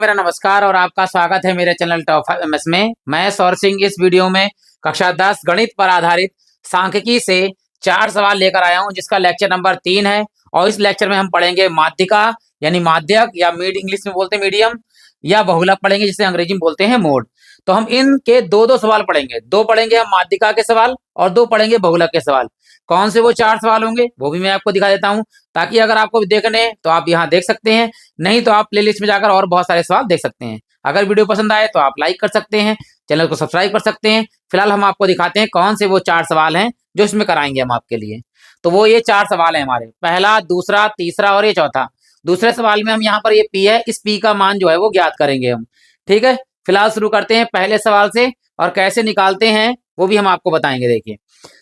मेरा नमस्कार और आपका स्वागत है मेरे चैनल टॉप 5 एमएस में। मैं सौर सिंह इस वीडियो में कक्षा 10 गणित पर आधारित सांख्यिकी से 4 सवाल लेकर आया हूं, जिसका लेक्चर नंबर 3 है। और इस लेक्चर में हम पढ़ेंगे माध्यिका यानी माध्यक या इंग्लिश में बोलते हैं मीडियम, या बहुलक पढ़ेंगे जिसे अंग्रेजी में बोलते हैं मोड। तो हम इनके दो दो सवाल पढ़ेंगे, दो पढ़ेंगे हम माध्यिका के सवाल और दो पढ़ेंगे बहुलक के सवाल। कौन से वो 4 सवाल होंगे वो भी मैं आपको दिखा देता हूं, ताकि अगर आपको देखने हैं तो आप यहाँ देख सकते हैं, नहीं तो आप प्लेलिस्ट में जाकर और बहुत सारे सवाल देख सकते हैं। अगर वीडियो पसंद आए तो आप लाइक कर सकते हैं, चैनल को सब्सक्राइब कर सकते हैं। फिलहाल हम आपको दिखाते हैं कौन से वो 4 सवाल हैं जो इसमें कराएंगे हम आपके लिए। तो वो ये 4 सवाल है हमारे, पहला, दूसरा, तीसरा और ये चौथा। दूसरे सवाल में हम यहाँ पर ये पी है, इस पी का मान जो है वो ज्ञात करेंगे हम। ठीक है, फिलहाल शुरू करते हैं पहले सवाल से, और कैसे निकालते हैं वो भी हम आपको बताएंगे। देखिए,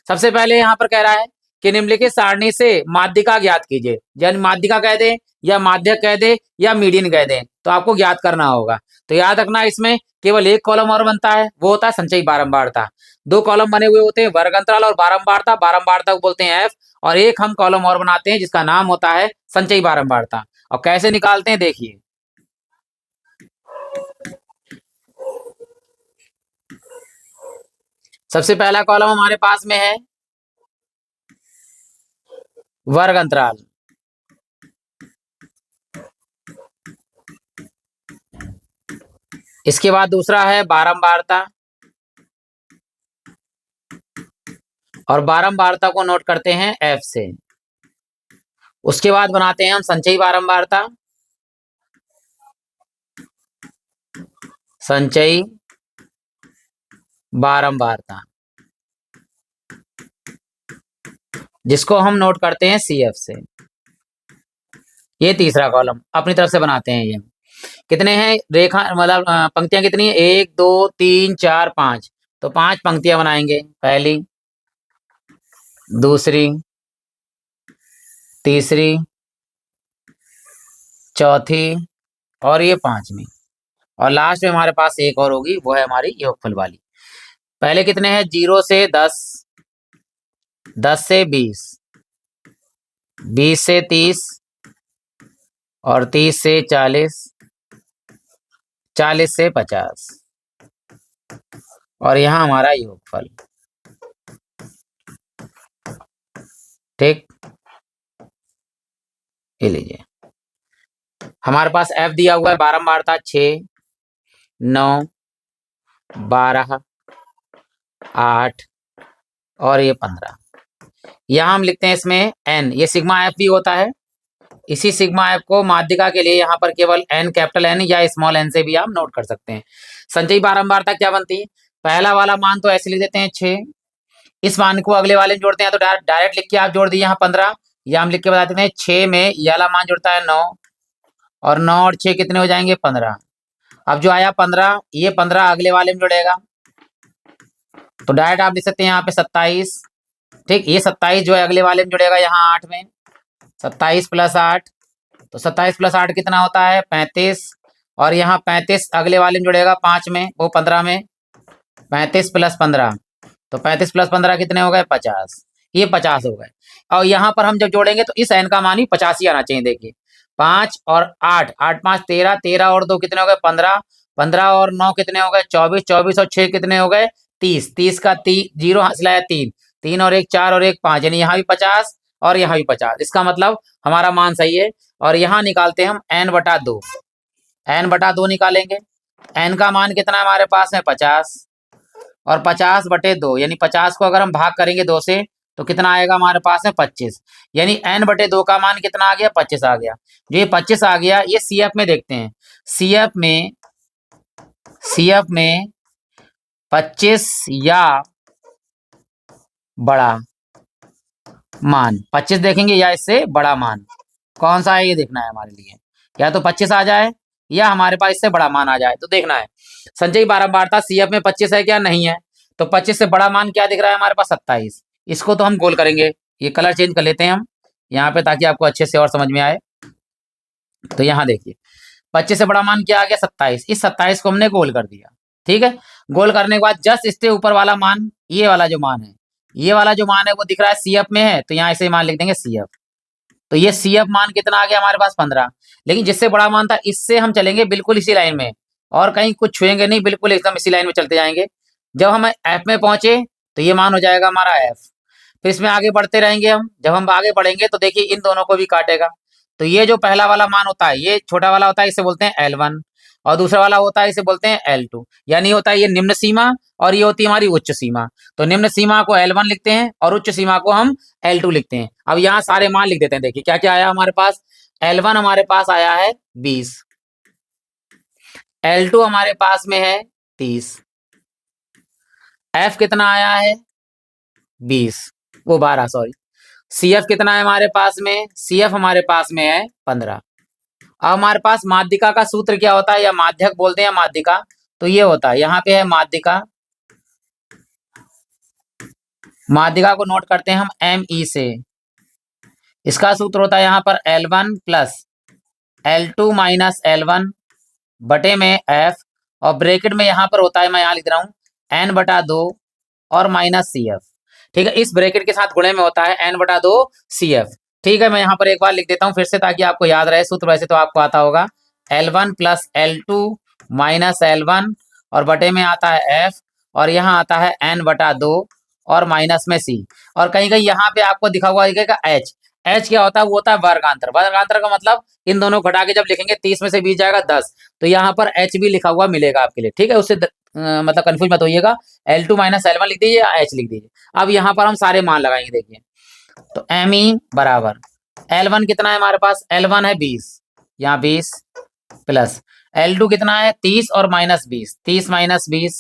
सबसे पहले यहाँ पर कह रहा है कि निम्नलिखित सारणी से माध्यिका ज्ञात कीजिए। यानी माध्यिका कह दे या माध्यक कह दे या मीडियन कह दे, तो आपको ज्ञात करना होगा। तो याद रखना, इसमें केवल एक कॉलम और बनता है, वो होता है संचयी बारंबारता। 2 कॉलम बने हुए होते हैं, वर्ग अंतराल और बारंबारता। बारंबारता को बोलते हैं एफ, और एक हम कॉलम और बनाते हैं जिसका नाम होता है संचयी बारंबारता। और कैसे निकालते हैं देखिए। सबसे पहला कॉलम हमारे पास में है वर्ग अंतराल, इसके बाद दूसरा है बारंबारता, और बारंबारता को नोट करते हैं एफ से। उसके बाद बनाते हैं हम संचयी बारंबारता, संचयी बारंबारता, जिसको हम नोट करते हैं सी एफ से। ये तीसरा कॉलम अपनी तरफ से बनाते हैं। ये कितने हैं रेखा, मतलब पंक्तियां कितनी है, 1 2 3 4 5। तो 5 पंक्तियां बनाएंगे, पहली, दूसरी, तीसरी, चौथी और ये 5वीं। और लास्ट में हमारे पास एक और होगी, वो है हमारी योगफल वाली। पहले कितने हैं, 0 से 10, 10 से 20, 20 से 30 और 30 से 40, 40 से 50, और यहाँ हमारा योगफल। ठीक, ये लीजिए, हमारे पास एफ दिया हुआ है बारंबारता 6, 9, 12, 8 और ये 15। यहाँ हम लिखते हैं इसमें एन, ये सिग्मा एफ भी होता है। इसी सिग्मा एफ को माध्यिका के लिए यहाँ पर केवल एन, कैपिटल एन या स्मॉल एन से भी आप नोट कर सकते हैं। संचयी बारंबारता क्या बनती है, पहला वाला मान तो ऐसे लिख देते हैं 6, इस मान को अगले वाले में जोड़ते हैं तो डायरेक्ट लिख के आप जोड़ दिए यहाँ 15, या हम लिख के बता देते हैं 6 में ये वाला मान जुड़ता है 9, और 9 और 6 कितने हो जाएंगे, 15। अब जो आया 15, ये 15 अगले वाले में जुड़ेगा, तो डायरेक्ट आप लिख सकते हैं यहाँ पे 27। ठीक, ये 27 जो है अगले वाले में जुड़ेगा यहाँ 8 में, 27 प्लस 8, तो 27 प्लस 8 कितना होता है, 35। और यहाँ 35 अगले वाले में जुड़ेगा 5 में, वो 15 में, 35 प्लस 15, तो 35 प्लस 15 कितने हो गए, 50। ये 50 हो गए। और यहाँ पर हम जब जोड़ेंगे तो इस एन का मान ही 50 ही आना चाहिए। देखिए, 5 और 8, 8 5 13, 13 और 2 कितने हो गए, 15, 15 और 9 कितने हो गए, 24, 24 और 6 कितने हो गए, 30, 30 का 0 हासिल आया 3, 3 और 1 4 और 1 5, यानी यहाँ भी 50 और यहाँ भी 50। इसका मतलब हमारा मान सही है। और यहाँ निकालते हैं हम n/2, n/2 निकालेंगे। n का मान कितना है हमारे पास में, 50, और 50/2, यानी 50 को अगर हम भाग करेंगे 2 से तो कितना आएगा हमारे पास में, 25। यानी n/2 का मान कितना आ गया, 25 आ गया। जो ये 25 आ गया, ये सी एफ में देखते हैं। सी एफ में 25 या बड़ा मान, 25 देखेंगे या इससे बड़ा मान, कौन सा है ये देखना है हमारे लिए। या तो 25 आ जाए या हमारे पास इससे बड़ा मान आ जाए, तो देखना है। संचयी बारंबारता सी एफ में 25 है क्या, नहीं है। तो 25 से बड़ा मान क्या दिख रहा है हमारे पास, 27। इसको तो हम गोल करेंगे, ये कलर चेंज कर लेते हैं हम यहाँ पे, ताकि आपको अच्छे से और समझ में आए। तो यहाँ देखिए, 25 से बड़ा मान क्या आ गया, 27। इस 27 को हमने गोल कर दिया। ठीक है, गोल करने के बाद जस्ट इससे ऊपर वाला मान, ये वाला जो मान है, ये वाला जो मान है वो दिख रहा है सी एफ में है, तो यहाँ इसे मान लिख देंगे सी एफ। तो ये सी एफ मान कितना आ गया हमारे पास 15। लेकिन जिससे बड़ा मान था इससे हम चलेंगे बिल्कुल इसी लाइन में और कहीं कुछ छुएंगे नहीं, बिल्कुल एकदम इसी लाइन में चलते जाएंगे। जब हम एफ में पहुंचे तो ये मान हो जाएगा हमारा एफ। फिर इसमें आगे बढ़ते रहेंगे हम। जब हम आगे बढ़ेंगे तो देखिए इन दोनों को भी काटेगा। तो ये जो पहला वाला मान होता है ये छोटा वाला होता है, इसे बोलते हैं L1। और दूसरा वाला होता है इसे बोलते हैं L2। यानी होता है ये निम्न सीमा और ये होती है हमारी उच्च सीमा। तो निम्न सीमा को L1 लिखते हैं और उच्च सीमा को हम L2 लिखते हैं। अब यहाँ सारे मान लिख देते हैं। देखिए क्या क्या आया हमारे पास। L1 हमारे पास आया है 20, L2 हमारे पास में है 30, F कितना आया है 20, वो 12 सॉरी। CF कितना है हमारे पास में, CF हमारे पास में है 15। अब हमारे पास माध्यिका का सूत्र क्या होता है, या माध्यक बोलते हैं माध्यिका। तो ये होता है, यहाँ पे है माध्यिका। माध्यिका को नोट करते हैं हम ME से। इसका सूत्र होता है यहाँ पर L1 plus L2 minus L1 बटे में F, और ब्रैकेट में यहाँ पर होता है, मैं यहाँ लिख रहा हूँ N/2 और माइनस CF। ठीक है, इस ब्रैकेट के साथ गुणे में होता है N/2 CF। ठीक है, मैं यहाँ पर एक बार लिख देता हूँ फिर से ताकि आपको याद रहे सूत्र, वैसे तो आपको आता होगा। L1 plus L2 minus L1 और बटे में आता है F, और यहाँ आता है N/2 और माइनस में C। और कहीं कहीं यहाँ पे आपको दिखा हुआ दिखेगा H। H क्या होता है, वो होता है वर्गांतर। वर्गांतर का मतलब इन दोनों को घटा के जब लिखेंगे 30 में से 20 जाएगा 10, तो यहाँ पर H भी लिखा हुआ मिलेगा आपके लिए। ठीक है, उससे मतलब कंफ्यूज मत होइएगा। L2 माइनस L1 लिख दीजिए या H लिख दीजिए। अब यहाँ पर हम सारे मान लगाएंगे। देखिए तो ME बराबर L1 कितना है हमारे पास, L1 है 20, यहाँ 20 प्लस L2 कितना है 30 और माइनस 20, 30 माइनस 20।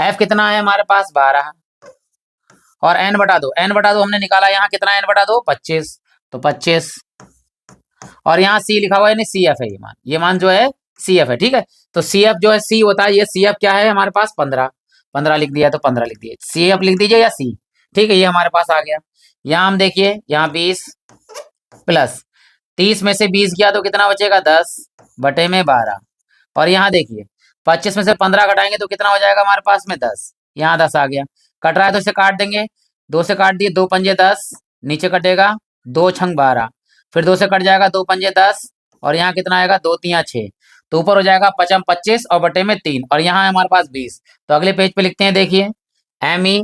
F कितना है हमारे पास 12 और N/2 हमने निकाला, यहाँ कितना है N/2 25, तो 25। और यहाँ C लिखा हुआ है, यानी CF है ये मान जो है CF है। ठीक है, तो CF जो है C होता है, ये CF क्या है हमारे पास 15। 15 लिख दिया तो 15 लिख दिए, CF लिख दीजिए या C। ठीक है, ये हमारे पास आ गया। यहाँ हम देखिए, यहाँ 20 प्लस 30 में से 20 गया तो कितना बचेगा 10 बटे में 12। और यहाँ देखिए 25 में से 15 घटाएंगे तो कितना हो जाएगा हमारे पास में 10, यहाँ 10 आ गया। कट रहा है तो इसे काट देंगे, 2 से काट दिए, 2 पंजे 10, नीचे कटेगा 2 छंग 12, फिर 2 से कट जाएगा 2 पंजे 10, और यहाँ कितना आएगा 2 तियां 6, तो ऊपर हो जाएगा 55 25 और बटे में 3, और यहाँ है हमारे पास 20। तो अगले पेज पे लिखते हैं, देखिए ME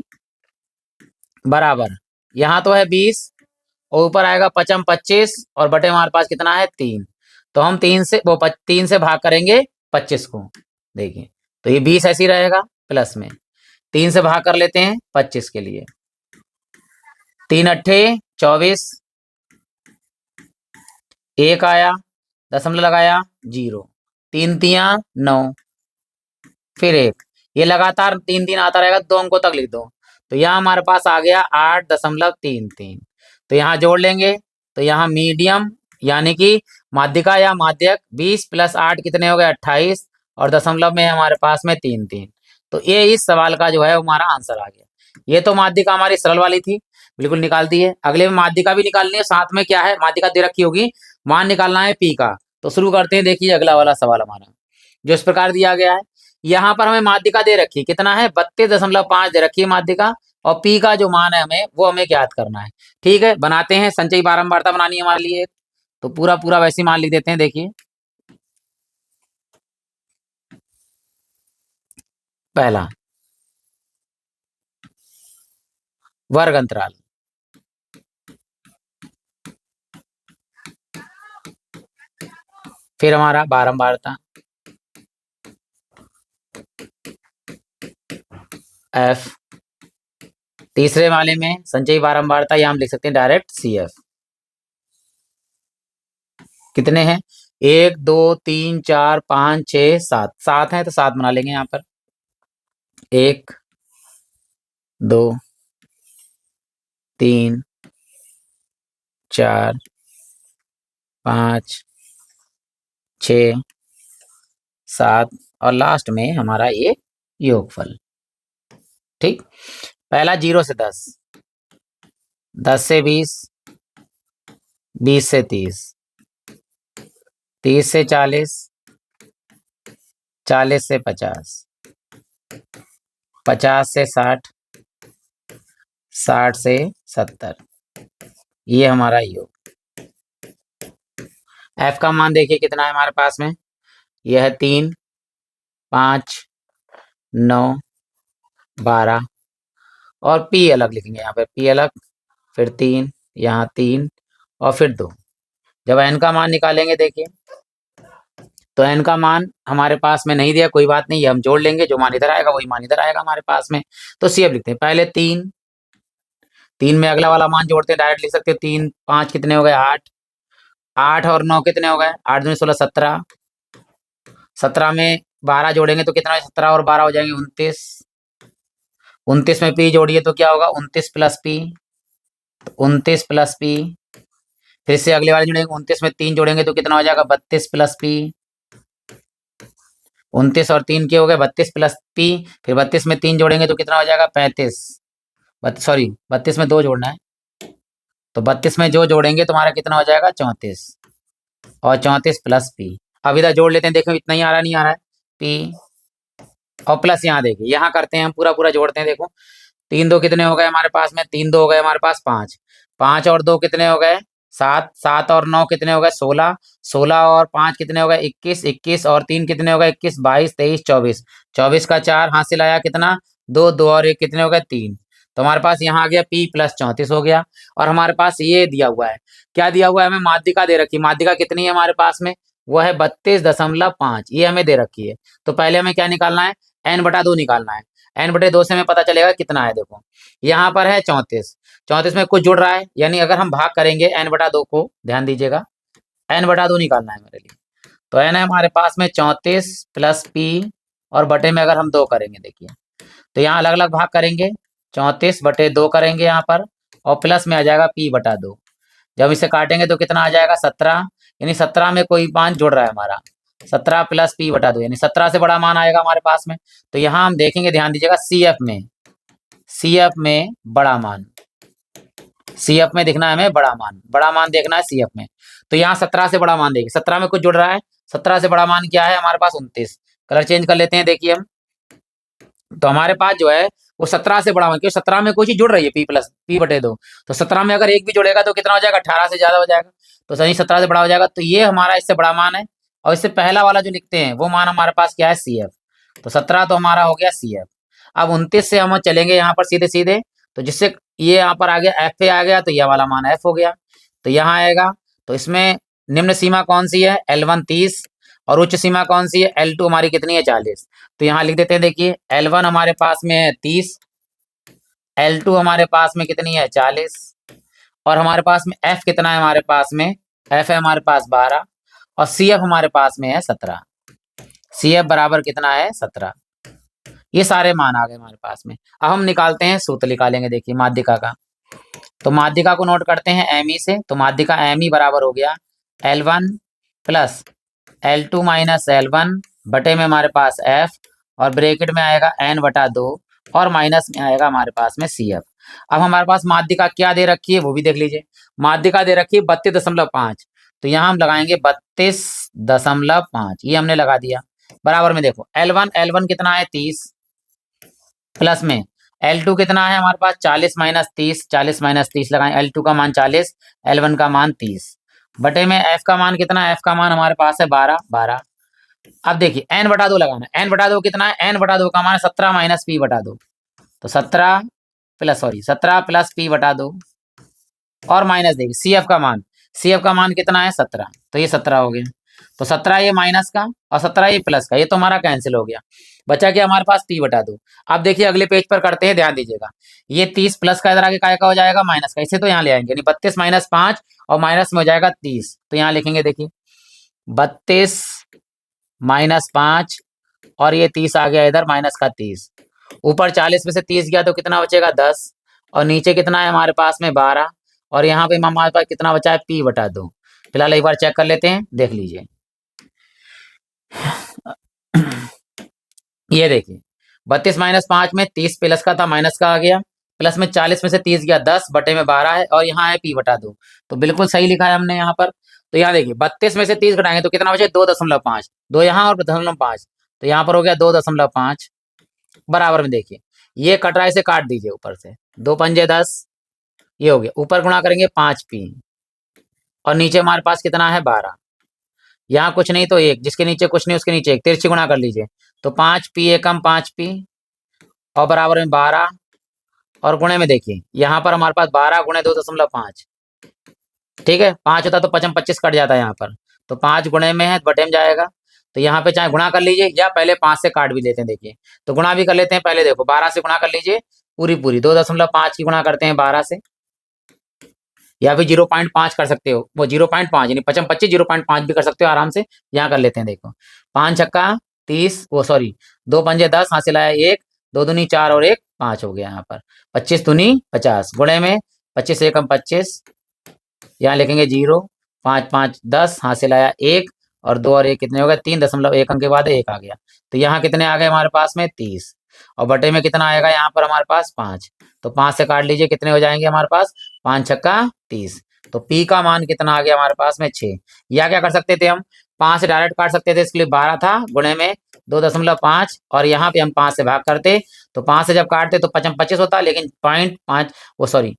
बराबर यहाँ तो है 20 और ऊपर आएगा 55 25 और बटे हमारे पास कितना है 3। तो हम 3 से भाग करेंगे 25 को। देखिए तो ये 20 ऐसी रहेगा, प्लस में 3 से भाग कर लेते हैं 25 के लिए, 3 अट्ठे 24, 1 आया, दशमलव लगाया 0, 3 तियां 9, फिर 1, ये लगातार 3 3 आता रहेगा, 2 अंकों तक लिख दो। तो यहाँ हमारे पास आ गया 8.33। तो यहाँ जोड़ लेंगे तो यहाँ मीडियम यानी कि माध्यिका या माध्यक 20 प्लस 8 कितने हो गए 28, और दशमलव में हमारे पास में 3 3। तो ये इस सवाल का जो है हमारा आंसर आ गया। ये तो माध्यिका हमारी सरल वाली थी, बिल्कुल निकाल दी है। अगले में माध्यिका भी निकालनी है, साथ में क्या है माध्यिका दे रखी होगी, मान निकालना है पी का। तो शुरू करते हैं, देखिए अगला वाला सवाल हमारा जो इस प्रकार दिया गया है। यहाँ पर हमें माध्यिका दे रखी है, कितना है 32.5 दे रखी है माध्यिका, और पी का जो मान है हमें वो हमें ज्ञात करना है। ठीक है, बनाते हैं, संचयी बारंबारता बनानी है हमारे लिए, तो पूरा पूरा वैसे मान लिख देते हैं। देखिए पहला वर्ग अंतराल, फिर हमारा बारंबारता F, तीसरे वाले में संचयी बारंबारता या हम लिख सकते हैं डायरेक्ट CF। कितने हैं 1 2 3 4 5 6 7, 7 है तो 7 बना लेंगे यहाँ पर। 1 2 3 4 5 6 7 और लास्ट में हमारा ये योगफल। ठीक, पहला 0 से 10, 10 से 20, 20 से 30, 30 से 40, 40 से 50, 50 से 60, 60 से 70, ये हमारा योग। एफ का मान देखिए कितना है हमारे पास में, यह है 3, 5, 9, 12 और पी अलग लिखेंगे यहाँ पे, पी अलग, फिर 3, यहाँ 3 और फिर 2। जब एन का मान निकालेंगे देखिए, तो एन का मान हमारे पास में नहीं दिया, कोई बात नहीं, ये हम जोड़ लेंगे, जो मान इधर आएगा वही मान इधर आएगा हमारे पास में। तो सी एफ लिखते हैं, पहले 3, 3 में अगला वाला मान जोड़ते हैं, डायरेक्ट लिख सकते हैं 3, 5 कितने हो गए 8, 8 और 9 कितने हो गए, 8 दूनी 16, 17, 17 में 12 जोड़ेंगे तो कितना है, 17 और 12 हो जाएंगे 29, 29 में पी जोड़िए तो क्या होगा 29 प्लस पी, 29 प्लस पी, फिर से अगले वाले जोड़ेंगे, 29 में 3 जोड़ेंगे तो कितना हो जाएगा 32 प्लस पी, 29 और 3 के हो गए 32 प्लस पी, फिर 32 में 3 जोड़ेंगे तो कितना हो जाएगा 35, सॉरी 32 में 2 जोड़ना है, तो 32 में जो जोड़ेंगे तुम्हारा कितना हो जाएगा 34, और 34 प्लस पी। अब इधर जोड़ लेते हैं, देखो इतना ही आ रहा, नहीं आ रहा है, पी और प्लस यहाँ देखिए, यहाँ करते हैं हम पूरा पूरा जोड़ते हैं, देखो 3 2 कितने हो गए हमारे पास में, 3 2 हो गए हमारे पास 5, 5 और 2 कितने हो गए 7, 7 और 9 कितने हो गए 16, 16 और 5 कितने हो गए 21, 21 और 3 कितने हो गए 21, 22 23 24, 24 का 4 हासिल आया कितना 2, 2 और 1 कितने हो गए 3। तो हमारे पास यहाँ आ गया पी प्लस 34 हो गया। और हमारे पास ये दिया हुआ है, क्या दिया हुआ है हमें, माध्यिका दे रखी है, माध्यिका कितनी है हमारे पास में, वो है 32.5, ये हमें दे रखी है। तो पहले हमें क्या निकालना है, n/2 निकालना है, n/2 से हमें पता चलेगा कितना है, देखो यहाँ पर है 34, 34 में कुछ जुड़ रहा है, यानी अगर हम भाग करेंगे n/2 को, ध्यान दीजिएगा n/2 निकालना है मेरे लिए, तो n है हमारे पास में 34 प्लस पी और बटे में अगर हम 2 करेंगे, देखिए तो यहाँ अलग अलग भाग करेंगे, 34/2 करेंगे यहाँ पर, और प्लस में आ जाएगा p/2। जब इसे काटेंगे तो कितना आ जाएगा 17, यानी 17 में कोई मान जुड़ रहा है हमारा, 17 प्लस p/2 यानी 17 से बड़ा मान आएगा हमारे पास में। तो यहाँ हम देखेंगे, ध्यान दीजिएगा सी एफ में बड़ा मान, सी एफ में दिखना है हमें बड़ा मान देखना है सी एफ में। तो यहाँ 17 से बड़ा मान देखिए, 17 में कुछ जुड़ रहा है, 17 से बड़ा मान क्या है हमारे पास 29, कलर चेंज कर लेते हैं देखिए हम, तो हमारे पास जो है वो 17 से बड़ा मान, क्योंकि 17 में कोई चीज जुड़ रही है p/2, तो 17 में अगर एक भी जुड़ेगा तो कितना हो जाएगा 18 से ज्यादा हो जाएगा, तो सही 17 से बड़ा हो जाएगा, तो ये हमारा इससे बड़ा मान है। और इससे पहला वाला जो लिखते हैं वो मान हमारे पास क्या है सी एफ, तो 17 तो हमारा हो गया सी एफ। अब 29 से हम चलेंगे यहाँ पर सीधे सीधे, तो जिससे ये यहाँ पर आ गया एफ पे आ गया, तो यह वाला मान एफ हो गया, तो यहाँ आएगा। तो इसमें निम्न सीमा कौन सी है, L1 30 और उच्च सीमा कौन सी है, L2 हमारी कितनी है 40। तो यहाँ लिख देते हैं, देखिए L1 हमारे पास में है 30, L2 हमारे पास में कितनी है 40, और हमारे पास में F कितना है हमारे पास में, F है हमारे पास 12, और CF हमारे पास में है 17, CF बराबर कितना है 17। ये सारे मान आ गए हमारे पास में। अब हम निकालते हैं, सूत्र निकालेंगे, देखिए माध्यिका का, तो माध्यिका को नोट करते हैं ME से, तो माध्यिका ME बराबर हो गया L1 plus L2 minus L1 बटे में हमारे पास F, और ब्रैकेट में आएगा n/2 और माइनस में आएगा हमारे पास में CF। अब हमारे पास माध्यिका क्या दे रखी है वो भी देख लीजिए, माध्यिका दे रखी है 32.5, तो यहाँ हम लगाएंगे 32.5, ये हमने लगा दिया, बराबर में देखो L1 कितना है 30, प्लस में L2 कितना है हमारे पास 40 माइनस 30, 40 माइनस 30 लगाएं, L2 का मान 40, L1 का मान 30, बटे में F का मान कितना है, F का मान हमारे पास है 12। अब देखिए n/2 लगाना है, n/2 कितना है, n/2 का मान 17 माइनस p/2, तो 17 प्लस p/2 और माइनस देखिए सी एफ का मान कितना है 17, तो ये 17 हो गया, तो 17 ये माइनस का और 17 ये प्लस का, ये तो हमारा कैंसिल हो गया, बचा क्या हमारे पास p/2। अब देखिए अगले पेज पर करते हैं, ध्यान दीजिएगा, ये 30 प्लस का इधर आगे काय का हो जाएगा माइनस का, इसे तो यहाँ ले आएंगे, यानी 32 माइनस 5 और माइनस में हो जाएगा 30, तो यहाँ लिखेंगे देखिए 32 माइनस 5 और ये 30 आ गया इधर माइनस का 30, ऊपर 40 में से 30 गया तो कितना बचेगा 10, और नीचे कितना है हमारे पास में 12, और यहाँ पे हमारे पास कितना बचा है p/2। फिलहाल एक बार चेक कर लेते हैं, देख लीजिए ये देखिए 32 माइनस 5 में 30 प्लस का था माइनस का आ गया, प्लस में 40 में से 30 गया 10 बटे में 12 है, और यहाँ है p/2, तो बिल्कुल सही लिखा है हमने यहाँ पर। तो यहाँ देखिए 32 में से 30 घटाएंगे तो कितना बचे 2.5, 2 यहाँ और 2.5, तो यहाँ पर हो गया 2.5, बराबर में देखिए ये कट रहा है, इसे काट दीजिए ऊपर से, 2 पंजे 10 ये हो गया, ऊपर गुणा करेंगे 5p और नीचे हमारे पास कितना है 12। यहाँ कुछ नहीं तो 1, जिसके नीचे कुछ नहीं उसके नीचे 1, तिरछी गुणा कर लीजिए। तो 5p एकम 5p और बराबर में 12 और गुणे में देखिए यहाँ पर हमारे पास 12 गुणे 2.5, ठीक है। 5 होता तो 25 कट जाता है यहाँ पर, तो 5 गुणे में है बटे में जाएगा। तो यहाँ पे चाहे गुणा कर लीजिए या पहले 5 से काट भी लेते हैं, देखिए तो गुणा भी कर लेते हैं। पहले देखो 12 से गुणा कर लीजिए, पूरी पूरी 2.5 की गुणा करते हैं 12 से, या फिर 0.5 कर सकते हो, वो 0.5 यानी 25 0.5 भी कर सकते हो आराम से। यहाँ कर लेते हैं, देखो 5 छक्का 30, वो सॉरी 2 पंजे 10, हासिल आया 1, 2 दूनी 4 और 1 5 हो गया यहाँ पर। 25 दूनी 50 गुणे में 25 एकम 25, यहाँ लिखेंगे 0, 5 5 10, हासिल आया 1 और 2 और 1 कितने हो गए 3.1 अंक के बाद 1 आ गया। तो यहाँ कितने आ गए हमारे पास में 30 और बटे में कितना आएगा यहाँ पर हमारे पास 5। तो 5 से काट लीजिए, कितने हो जाएंगे हमारे पास 5 छक्का 30। तो पी का मान कितना आ गया हमारे पास में 6। या क्या कर सकते थे हम 5 से डायरेक्ट काट सकते थे, इसके लिए 12 था गुणे में 2.5 और यहाँ पे हम 5 से भाग करते, तो 5 से जब काटते तो 25 होता, लेकिन 0.5 वो सॉरी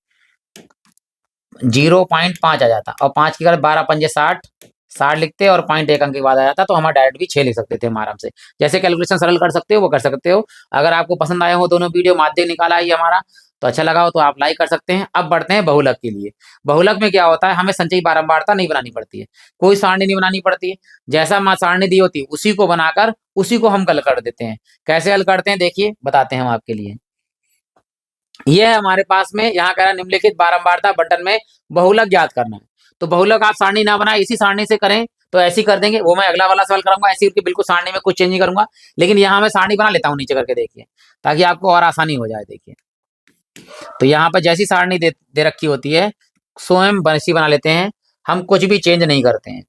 0.5 आ जाता और 5 की अगर 12 पंजे 60 60 लिखते और 0.1 अंक के बाद आ जाता, तो हमारा डायरेक्ट भी 6 लिख सकते थे हम आराम से। जैसे कैलकुलेशन सरल कर सकते हो वो कर सकते हो। अगर आपको पसंद आए हो दोनों वीडियो, माध्यम निकाला है हमारा, तो अच्छा लगा हो तो आप लाइक कर सकते हैं। अब बढ़ते हैं बहुलक के लिए। बहुलक में क्या होता है, हमें संचयी बारंबारता नहीं बनानी पड़ती है, कोई सारणी नहीं बनानी पड़ती है। जैसा सारणी दी होती है उसी को बनाकर उसी को हम हल कर देते हैं। कैसे हल करते हैं देखिए बताते हैं हम आपके लिए। ये है हमारे पास में, यहाँ कह रहा है निम्नलिखित बारंबारता बंटन में बहुलक ज्ञात करना है। तो बहुलक आप सारणी ना बनाए, इसी सारणी से करें तो ऐसी कर देंगे, वो मैं अगला वाला सवाल कराऊंगा, ऐसी उनकी बिल्कुल सारणी में कुछ चेंज नहीं करूंगा। लेकिन यहाँ मैं सारणी बना लेता हूँ नीचे करके, देखिए ताकि आपको और आसानी हो जाए। देखिए तो यहाँ पर जैसी सारणी दे रखी होती है स्वयं वैसी बना लेते हैं, हम कुछ भी चेंज नहीं करते हैं।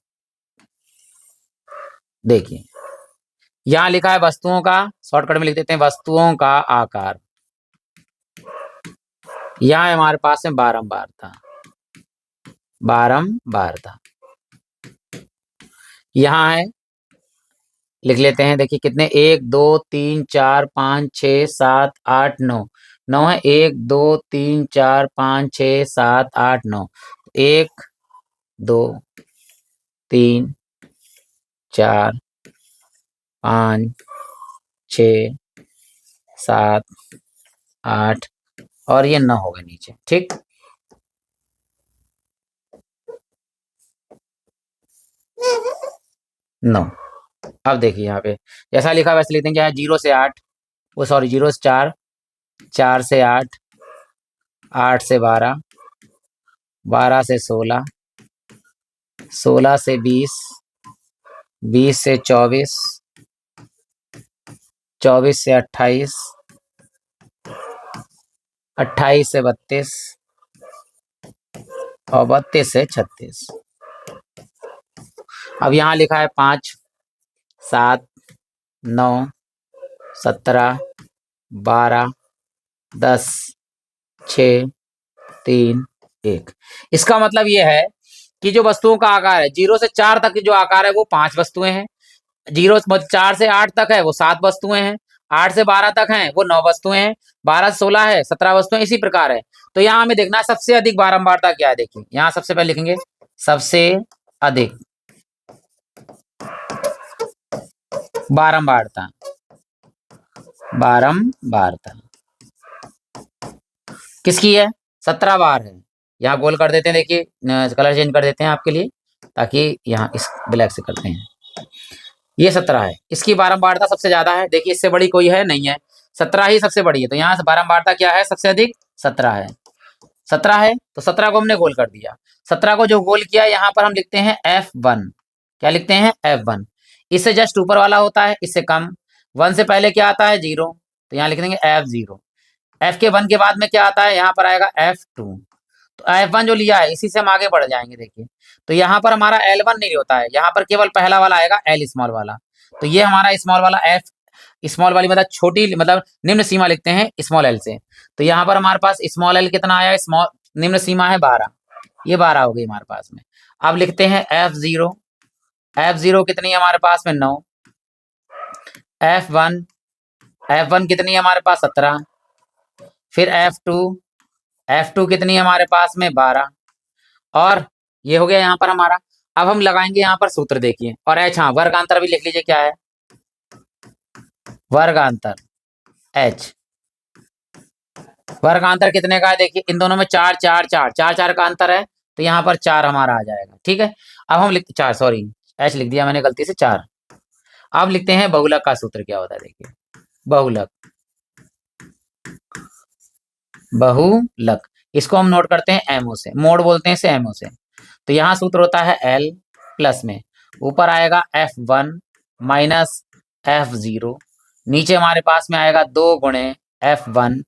देखिए यहाँ लिखा है वस्तुओं का, शॉर्टकट में लिख देते हैं वस्तुओं का आकार। यहाँ हमारे पास में बारंबारता, बारंबारता यहाँ है, लिख लेते हैं। देखिए कितने 1 2 3 4 5 6 7 8 9 9 है। 1 2 3 4 5 6 7 8 9, 1 2 3 4 5 6 7 8 और ये 9 हो गए नीचे, ठीक। नौ। अब देखिए यहाँ पे जैसा लिखा वैसे लिखते हैं, क्या है 0 से 8, वो सॉरी 0 से 4, 4 से 8, 8 से 12, 12 से 16, 16 से 20, 20 से 24, 24 से 28, 28 से 32 और 32 से 36। अब यहाँ लिखा है 5 7 9 17 12 10 6 3 1। इसका मतलब ये है कि जो वस्तुओं का आकार है 0 से 4 तक की जो आकार है वो 5 वस्तुएं हैं, 4 से 8 तक है वो 7 वस्तुएं हैं, 8 से 12 तक हैं वो 9 वस्तुएं हैं, 12 से 16 है 17 वस्तुएं, इसी प्रकार है। तो यहाँ हमें देखना है सबसे अधिक बारंबारता क्या है। देखिए यहाँ सबसे पहले लिखेंगे सबसे अधिक बारंबारता, बारंबारता किसकी है 17 बार है। यहाँ गोल कर देते हैं, देखिए कलर चेंज कर देते हैं आपके लिए, ताकि यहाँ इस ब्लैक से करते हैं। ये 17 है, इसकी बारंबारता सबसे ज्यादा है। देखिए इससे बड़ी कोई है नहीं है, 17 ही सबसे बड़ी है। तो यहाँ से बारंबारता क्या है सबसे अधिक 17 है, 17 है। तो 17 को हमने गोल कर दिया, 17 को जो गोल किया यहाँ पर हम लिखते हैं F1। क्या लिखते हैं F1। इससे जस्ट ऊपर वाला होता है इससे कम, 1 से पहले क्या आता है 0, तो यहाँ लिख देंगे F0। F के 1 के बाद में क्या आता है यहाँ पर आएगा F2। तो F1 जो लिया है इसी से हम आगे बढ़ जाएंगे। देखिए तो यहाँ पर हमारा L1 नहीं होता है, यहाँ पर केवल पहला वाला आएगा L स्मॉल वाला। तो ये हमारा स्मॉल वाला F स्मॉल वाली मतलब छोटी मतलब निम्न सीमा लिखते हैं स्मॉल एल से। तो यहाँ पर हमारे पास स्मॉल एल कितना आया, स्मॉल निम्न सीमा है 12, ये 12 हो गई हमारे पास में। अब लिखते हैं F0, F0 कितनी है हमारे पास में 9, F1, F1 कितनी है हमारे पास 17, फिर F2, F2 कितनी है हमारे पास में 12, और ये हो गया यहाँ पर हमारा। अब हम लगाएंगे यहाँ पर सूत्र, देखिए, और H, हाँ, वर्गांतर भी लिख लीजिए, क्या है वर्गांतर H। वर्गांतर कितने का है, देखिए इन दोनों में 4 4 4 4 4 का अंतर है, तो यहाँ पर 4 हमारा आ जाएगा। ठीक है, अब हम लिखते 4, सॉरी H लिख दिया मैंने गलती से 4। अब लिखते हैं बहुलक का सूत्र क्या होता है, देखिए बहुलक, बहुलक इसको हम नोट करते हैं एमओ से, मोड बोलते हैं इसे एमओ से। तो यहाँ सूत्र होता है L प्लस में ऊपर आएगा F1 माइनस F0, नीचे हमारे पास में आएगा 2 गुणे F1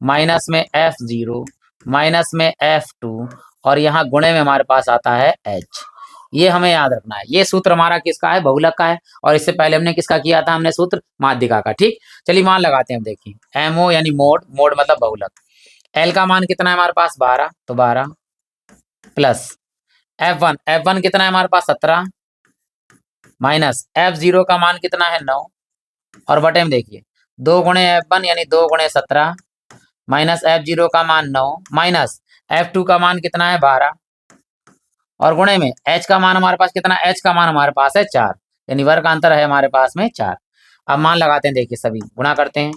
माइनस में F0 माइनस में F2, और यहाँ गुणे में हमारे पास आता है H। ये हमें याद रखना है, ये सूत्र हमारा किसका है, बहुलक का है। और इससे पहले हमने किसका किया था, हमने सूत्र माध्यिका का। ठीक, चलिए मान लगाते हैं। देखिए एमओ यानी मोड, मोड मतलब बहुलक। एल का मान कितना है हमारे पास 12, तो 12 प्लस F1, F1 कितना है हमारे पास 17 माइनस F0 का मान कितना है 9, और बटे में देखिए 2 गुणे F1 यानी 2 गुणे 17 माइनस F0 का मान 9 माइनस F2 का मान कितना है 12, और गुणे में H का मान हमारे पास कितना, H का मान हमारे पास है 4, यानी वर्ग का अंतर है हमारे पास में 4। अब मान लगाते हैं, देखिए सभी गुणा करते हैं।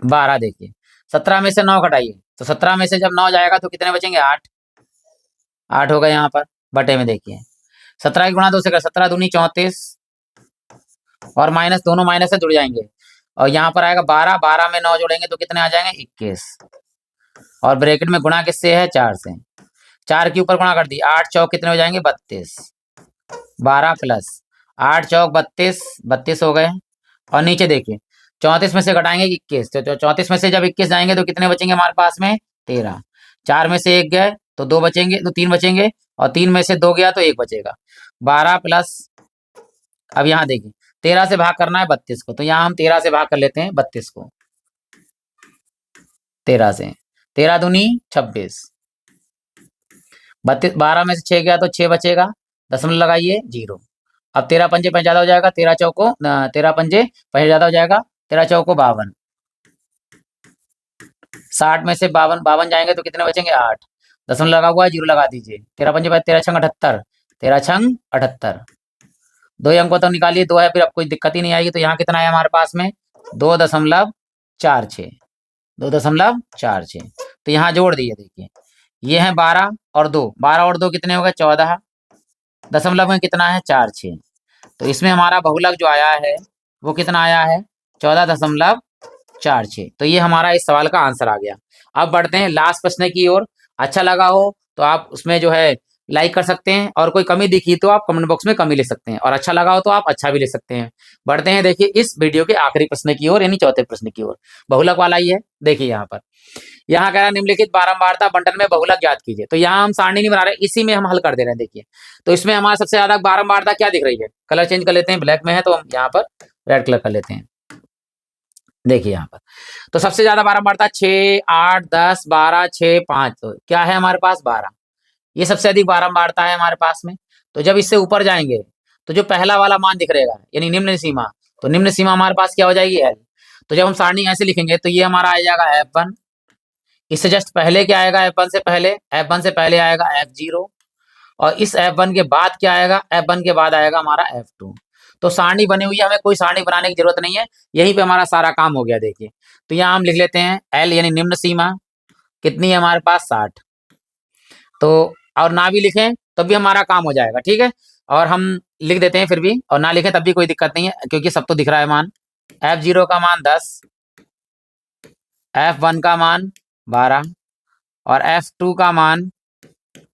12, देखिए 17 में से 9 घटाइए, तो 17 में से जब 9 जाएगा तो कितने बचेंगे 8, 8 होगा यहाँ पर। बटे में देखिए 17 की गुणा 2 से कर, 17 दूनी 34, और माइनस दोनों माइनस से जुड़ जाएंगे, और यहाँ पर आएगा 12, 12 में 9 जोड़ेंगे तो कितने आ जाएंगे 21, और ब्रैकेट में गुणा किससे है 4 से, 4 के ऊपर गुणा कर दी, 8 चौक कितने हो जाएंगे 32, 12 प्लस 8 चौक 32, 32 हो गए। और नीचे देखिए 34 में से घटाएंगे 21, तो 34 में से जब 21 जाएंगे तो कितने बचेंगे हमारे पास में 13, 4 में से 1 गए तो 2 बचेंगे, तो 3 बचेंगे, और 3 में से 2 गया तो 1 बचेगा। 12 प्लस, अब यहाँ देखिए 13 से भाग करना है 32 को, तो यहाँ हम 13 से भाग कर लेते हैं 32 को, 13 से, 13 दूनी 26, 32, 12 में से 6 गया तो 6 बचेगा, दशमलव लगाइए 0। अब 13 पंजे 5 ज्यादा हो जाएगा, 13 चौको 13 पंजे 5 ज्यादा हो जाएगा, 13 चौको 52, 60 में से 52 52 जाएंगे तो कितने बचेंगे 8, दशमलव लगा हुआ है 0 लगा दीजिए, 13 पंजे 13 छंग 78, 13 छंग 78, 2 अंकों तो निकालिए, 2 है, फिर अब कोई दिक्कत ही नहीं आएगी। तो यहाँ कितना है हमारे पास में 2.46, 2.46, तो यहाँ जोड़ दिए, देखिए ये है 12 और 2, 12 और 2 कितने हो गए 14, दशमलव में कितना है 46, तो इसमें हमारा बहुलक जो आया है वो कितना आया है 14.46। तो ये हमारा इस सवाल का आंसर आ गया। अब बढ़ते हैं लास्ट प्रश्न की ओर। अच्छा लगा हो तो आप उसमें जो है लाइक कर सकते हैं, और कोई कमी दिखी तो आप कमेंट बॉक्स में कमी लिख सकते हैं, और अच्छा लगा हो तो आप अच्छा भी लिख सकते हैं। बढ़ते हैं देखिए इस वीडियो के आखिरी प्रश्न की ओर, यानी चौथे प्रश्न की ओर। बहुलक वाला ही है। देखिए यहाँ पर, यहाँ कह रहा है निम्नलिखित बारंबारता बंटन में बहुलक ज्ञात कीजिए। तो यहाँ हम सारणी नहीं बना रहे, इसी में हम हल कर दे रहे हैं। देखिए तो इसमें हमारा सबसे ज्यादा बारंबारता क्या दिख रही है, कलर चेंज कर लेते हैं, ब्लैक में है तो हम यहाँ पर रेड कलर कर लेते हैं। देखिए यहाँ पर तो सबसे ज्यादा बारंबारता 6 8 10 12 6 5, तो क्या है हमारे पास 12, ये सबसे अधिक बारंबारता है हमारे पास में। तो जब इससे ऊपर जाएंगे तो जो पहला वाला मान दिख रहेगा यानी निम्न सीमा, तो निम्न सीमा हमारे पास क्या हो जाएगी L। तो जब हम सारणी ऐसे लिखेंगे तो ये हमारा आ जाएगा F1, इससे जस्ट पहले क्या आएगा F1 से पहले, F1 से पहले आएगा F0, और इस F1 के बाद क्या आएगा, F1 के बाद आएगा हमारा F2। तो सारणी बनी हुई है, हमें कोई सारणी बनाने की जरूरत नहीं है, यहीं पे हमारा सारा काम हो गया। देखिए तो यहाँ हम लिख लेते हैं L यानी निम्न सीमा कितनी है हमारे पास 60, तो और ना भी लिखें तब भी हमारा काम हो जाएगा। ठीक है, और हम लिख देते हैं फिर भी, और ना लिखें तब भी कोई दिक्कत नहीं है, क्योंकि सब तो दिख रहा है मान। F0 का मान 10, F1 का मान 12, और F2 का मान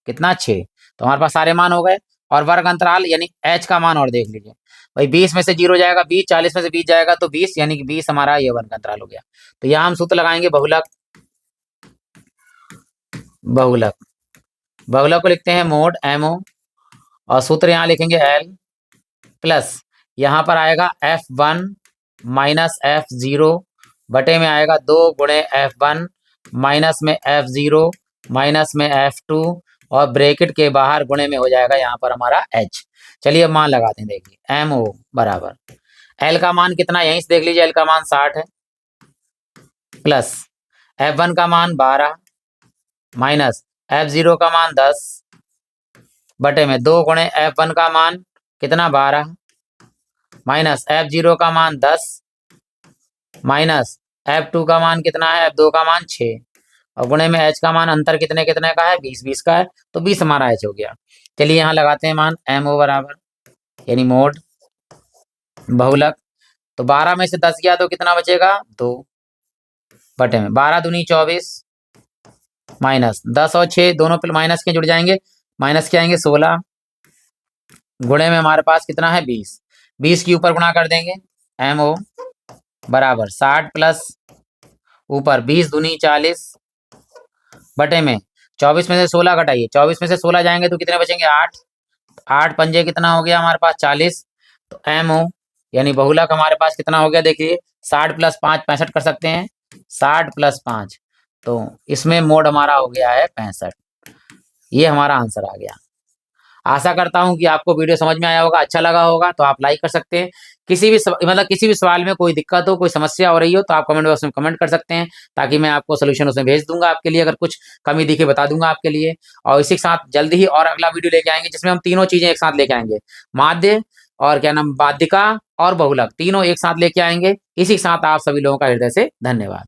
कितना 6, तो हमारे पास सारे मान हो गए। और वर्ग अंतराल यानी H का मान और देख लीजिए भाई, 20 में से 0 जाएगा 20, 40 में से 20 जाएगा तो 20, यानी कि 20 हमारा ये वर्ग अंतराल हो गया। तो यहाँ हम सूत्र लगाएंगे बहुलक, बहुलक, बहुलक को लिखते हैं मोड MO, और सूत्र यहाँ लिखेंगे L प्लस यहाँ पर आएगा F1 माइनस F0 बटे में आएगा 2 गुणे F1 माइनस में F0 माइनस में F2, और ब्रैकेट के बाहर गुणे में हो जाएगा यहाँ पर हमारा H। चलिए अब मान लगाते हैं। देखिए MO बराबर L का मान कितना, यहीं से देख लीजिए, L का मान 60 है, प्लस F1 का मान 12, माइनस F0 का मान 10 बटे में 2 गुणे F1 का मान कितना 12 माइनस F0 का मान 10 माइनस F2 का मान कितना है, F2 का मान 6 और गुणे में H का मान अंतर कितने कितने का है, 20 का है, तो 20 हमारा H हो गया। चलिए यहाँ लगाते हैं मान MO बराबर यानी मोड बहुलक, तो 12 में से 10 गया तो कितना बचेगा 2 बटे में 12 दूनी 24 माइनस 10 और 6 दोनों पे माइनस के जुड़ जाएंगे, माइनस के आएंगे 16 गुणे में हमारे पास कितना है 20 के ऊपर गुणा कर देंगे MO बराबर 60 प्लस ऊपर 20 दूनी 40 बटे में 24 में से 16 घटाइए, 24 में से 16 जाएंगे तो कितने बचेंगे 8 पंजे कितना हो गया हमारे पास 40, तो MO यानी बहुलक हमारे पास कितना हो गया, देखिए 60 प्लस 5 65 कर सकते हैं, 60 प्लस 5, तो इसमें मोड हमारा हो गया है 65। ये हमारा आंसर आ गया। आशा करता हूं कि आपको वीडियो समझ में आया होगा, अच्छा लगा होगा तो आप लाइक कर सकते हैं। किसी भी किसी भी सवाल में कोई दिक्कत हो, कोई समस्या हो रही हो तो आप कमेंट बॉक्स में कमेंट कर सकते हैं, ताकि मैं आपको सोल्यूशन उसमें भेज दूंगा आपके लिए, अगर कुछ कमी दिखे बता दूंगा आपके लिए। और इसी के साथ जल्दी ही और अगला वीडियो लेके आएंगे जिसमें हम तीनों चीजें एक साथ लेके आएंगे, माध्य और क्या नाम माध्यिका और बहुलक, तीनों एक साथ लेके आएंगे। इसी के साथ आप सभी लोगों का हृदय से धन्यवाद।